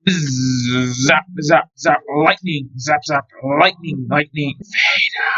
Zap, zap, zap, lightning, zap, zap, lightning, lightning, fade out.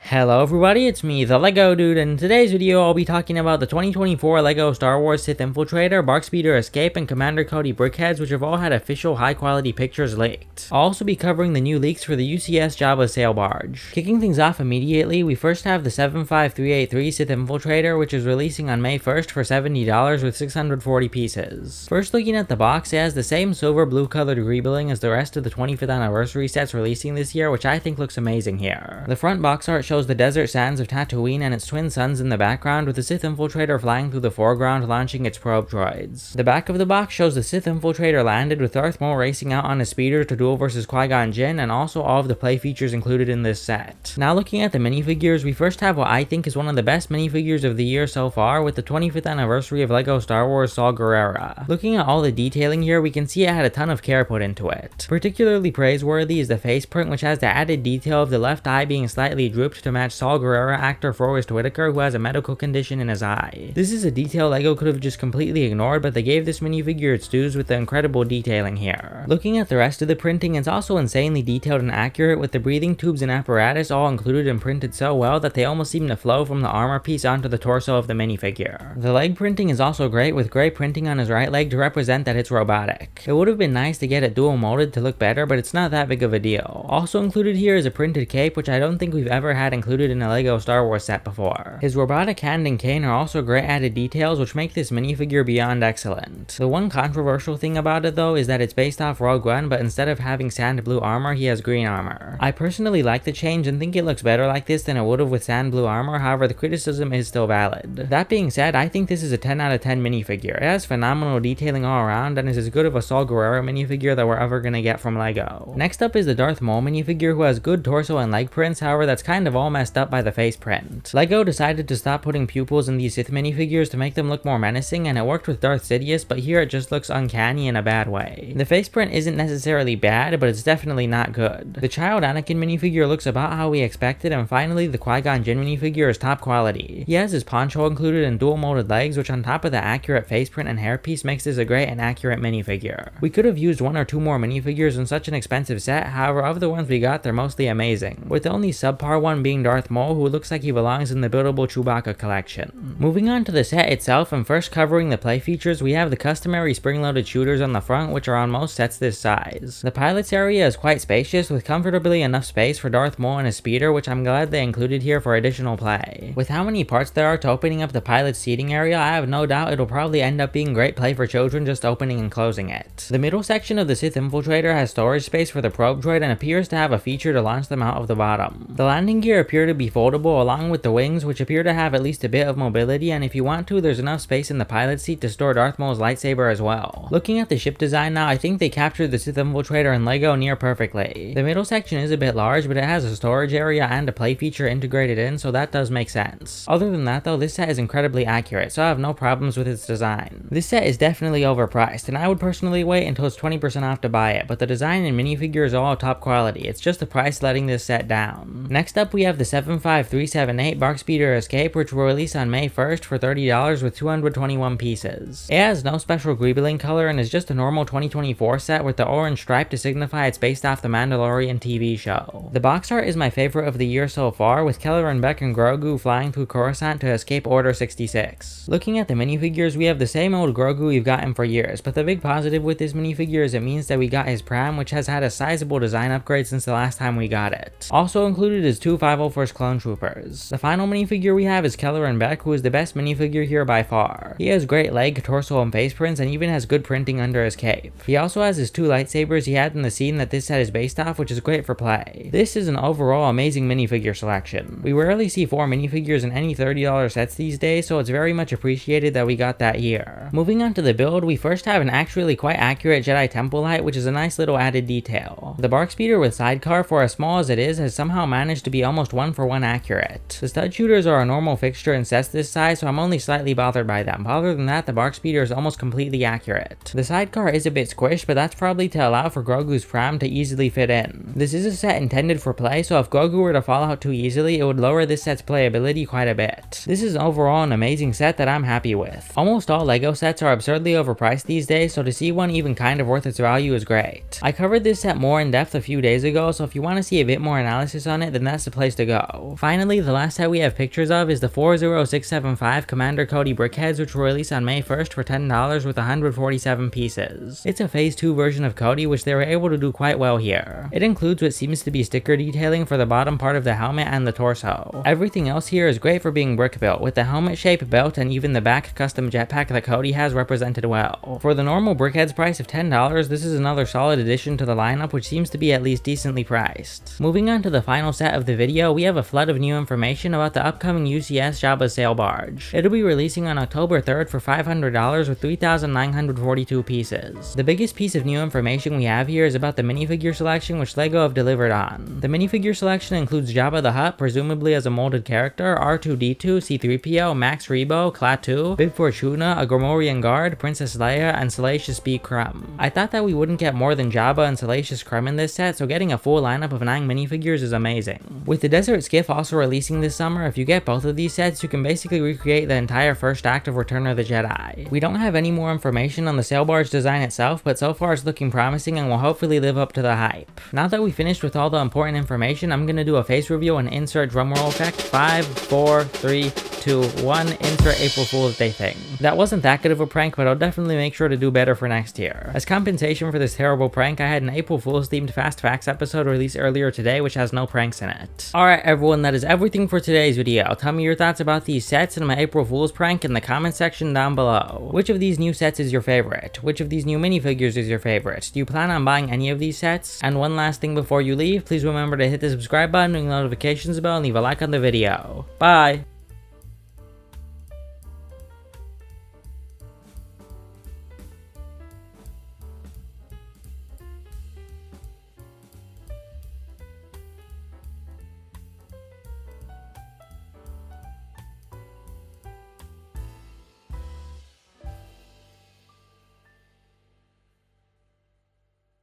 Hello everybody, it's me, the LEGO Dude, and in today's video I'll be talking about the 2024 LEGO Star Wars Sith Infiltrator, BARC Speeder Escape, and Commander Cody Brickheadz, which have all had official high-quality pictures leaked. I'll also be covering the new leaks for the UCS Jabba'S sail barge. Kicking things off immediately, we first have the 75383 Sith Infiltrator, which is releasing on May 1st for $70 with 640 pieces. First looking at the box, it has the same silver-blue colored greebling as the rest of the 25th anniversary sets releasing this year, which I think looks amazing here. The front box art shows the desert sands of Tatooine and its twin suns in the background, with the Sith Infiltrator flying through the foreground launching its probe droids. The back of the box shows the Sith Infiltrator landed with Darth Maul racing out on his speeder to duel versus Qui-Gon Jinn, and also all of the play features included in this set. Now looking at the minifigures, we first have what I think is one of the best minifigures of the year so far, with the 25th anniversary of LEGO Star Wars Saw Gerrera. Looking at all the detailing here, we can see it had a ton of care put into it. Particularly praiseworthy is the face print, which has the added detail of the left eye being slightly drooped to match Saw Gerrera actor Forrest Whitaker, who has a medical condition in his eye. This is a detail LEGO could have just completely ignored, but they gave this minifigure its dues with the incredible detailing here. Looking at the rest of the printing, it's also insanely detailed and accurate, with the breathing tubes and apparatus all included and printed so well that they almost seem to flow from the armor piece onto the torso of the minifigure. The leg printing is also great, with gray printing on his right leg to represent that it's robotic. It would have been nice to get it dual molded to look better, but it's not that big of a deal. Also included here is a printed cape, which I don't think we've ever had included in a LEGO Star Wars set before. His robotic hand and cane are also great added details, which make this minifigure beyond excellent. The one controversial thing about it though is that it's based off Rogue One, but instead of having sand blue armor, he has green armor. I personally like the change and think it looks better like this than it would have with sand blue armor, however the criticism is still valid. That being said, I think this is a 10 out of 10 minifigure. It has phenomenal detailing all around and is as good of a Saw Gerrera minifigure that we're ever gonna get from LEGO. Next up is the Darth Maul minifigure, who has good torso and leg prints, however that's kind of all messed up by the face print. LEGO decided to stop putting pupils in these Sith minifigures to make them look more menacing, and it worked with Darth Sidious, but here it just looks uncanny in a bad way. The face print isn't necessarily bad, but it's definitely not good. The child Anakin minifigure looks about how we expected, and finally the Qui-Gon Jinn minifigure is top quality. He has his poncho included and dual molded legs, which on top of the accurate face print and hairpiece makes this a great and accurate minifigure. We could have used one or two more minifigures in such an expensive set, however of the ones we got they're mostly amazing, with the only subpar one being Darth Maul, who looks like he belongs in the buildable Chewbacca collection. Moving on to the set itself, and first covering the play features, we have the customary spring-loaded shooters on the front, which are on most sets this size. The pilot's area is quite spacious, with comfortably enough space for Darth Maul and his speeder, which I'm glad they included here for additional play. With how many parts there are to opening up the pilot's seating area, I have no doubt it'll probably end up being great play for children just opening and closing it. The middle section of the Sith Infiltrator has storage space for the probe droid and appears to have a feature to launch them out of the bottom. The landing gear appear to be foldable, along with the wings, which appear to have at least a bit of mobility, and if you want to, there's enough space in the pilot's seat to store Darth Maul's lightsaber as well. Looking at the ship design now, I think they captured the Sith Infiltrator in LEGO near perfectly. The middle section is a bit large, but it has a storage area and a play feature integrated in, so that does make sense. Other than that though, this set is incredibly accurate, so I have no problems with its design. This set is definitely overpriced, and I would personally wait until it's 20% off to buy it, but the design and minifigure is all top quality. It's just the price letting this set down. Next up we have the 75378 BARC Speeder Escape, which will release on May 1st for $30 with 221 pieces. It has no special greebling color and is just a normal 2024 set with the orange stripe to signify it's based off the Mandalorian TV show. The box art is my favorite of the year so far, with Kelleran Beck and Grogu flying through Coruscant to escape Order 66. Looking at the minifigures, we have the same old Grogu we've gotten for years, but the big positive with this minifigure is it means that we got his pram, which has had a sizable design upgrade since the last time we got it. Also included is two 501st Clone Troopers. The final minifigure we have is Kelleran Beck, who is the best minifigure here by far. He has great leg, torso, and face prints, and even has good printing under his cape. He also has his two lightsabers he had in the scene that this set is based off, which is great for play. This is an overall amazing minifigure selection. We rarely see 4 minifigures in any $30 sets these days, so it's very much appreciated that we got that here. Moving on to the build, we first have an actually quite accurate Jedi Temple light, which is a nice little added detail. The BARC Speeder with sidecar, for as small as it is, has somehow managed to be almost almost 1-for-1 accurate. The stud shooters are a normal fixture in sets this size, so I'm only slightly bothered by them. Other than that, the BARC speeder is almost completely accurate. The sidecar is a bit squished, but that's probably to allow for Grogu's pram to easily fit in. This is a set intended for play, so if Grogu were to fall out too easily, it would lower this set's playability quite a bit. This is overall an amazing set that I'm happy with. Almost all LEGO sets are absurdly overpriced these days, so to see one even kind of worth its value is great. I covered this set more in depth a few days ago, so if you want to see a bit more analysis on it, then that's the place to go. Finally, the last set we have pictures of is the 40675 Commander Cody Brickheadz, which will release on May 1st for $10 with 147 pieces. It's a phase 2 version of Cody, which they were able to do quite well here. It includes what seems to be sticker detailing for the bottom part of the helmet and the torso. Everything else here is great for being brick built, with the helmet shape, belt, and even the back custom jetpack that Cody has represented well. For the normal Brickheadz price of $10, this is another solid addition to the lineup, which seems to be at least decently priced. Moving on to the final set of the video, we have a flood of new information about the upcoming UCS Jabba'S sail barge. It'll be releasing on October 3rd for $500 with 3,942 pieces. The biggest piece of new information we have here is about the minifigure selection, which LEGO have delivered on. The minifigure selection includes Jabba the Hutt, presumably as a molded character, R2-D2, C-3PO, Max Rebo, Klaatu, Bib Fortuna, a Gamorrean guard, Princess Leia, and Salacious B. Crumb. I thought that we wouldn't get more than Jabba and Salacious Crumb in this set, so getting a full lineup of 9 minifigures is amazing. With the Desert Skiff also releasing this summer, if you get both of these sets, you can basically recreate the entire first act of Return of the Jedi. We don't have any more information on the sail barge design itself, but so far it's looking promising and will hopefully live up to the hype. Now that we finished with all the important information, I'm gonna do a face reveal and insert drumroll effect. 5, 4, 3, 2, 1, insert April Fool's Day thing. That wasn't that good of a prank, but I'll definitely make sure to do better for next year. As compensation for this terrible prank, I had an April Fool's themed Fast Facts episode released earlier today, which has no pranks in it. Alright everyone, that is everything for today's video. Tell me your thoughts about these sets and my April Fool's prank in the comment section down below. Which of these new sets is your favorite? Which of these new minifigures is your favorite? Do you plan on buying any of these sets? And one last thing before you leave, please remember to hit the subscribe button, ring the notifications bell, and leave a like on the video. Bye!